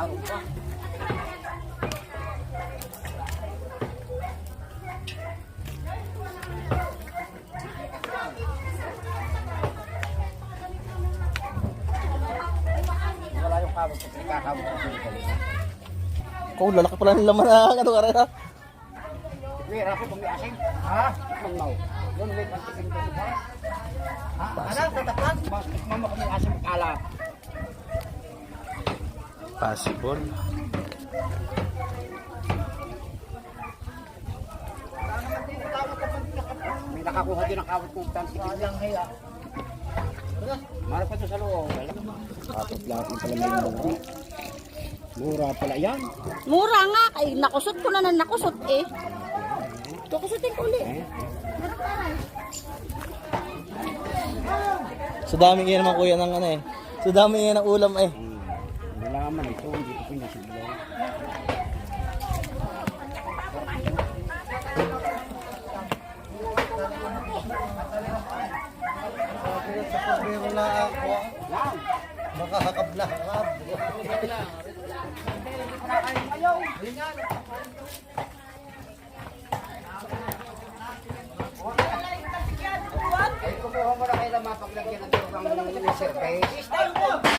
tao pa. Wala yung kawat kasi kakawat ko. Kung lalaki pala ng laman na ano ka rin ha. Wait, ako kung may asin. Ha? Mang mau. Yun, may pantikin ko ba? Ha? Ano? Tataklan? Mama ko may asin kala. Possible. May nakakuha din ang kawat ko. Tantikin hiya. Marap pa ito sa loob. Kapit lahat yung pala may mura. Mura pala yan. Mura nga. Ay, nakusot ko na nakusot eh. Kukusutin ko ulit. Sa dami ngayon naman kuya ng ano eh. Sa dami ngayon ng ulam eh. Wala man ito. Hindi ko pinasibla. Wala ako. Baka hakabla-hakab. Ay, kumuha mo na kayo na mapaglagyan ng turang survey.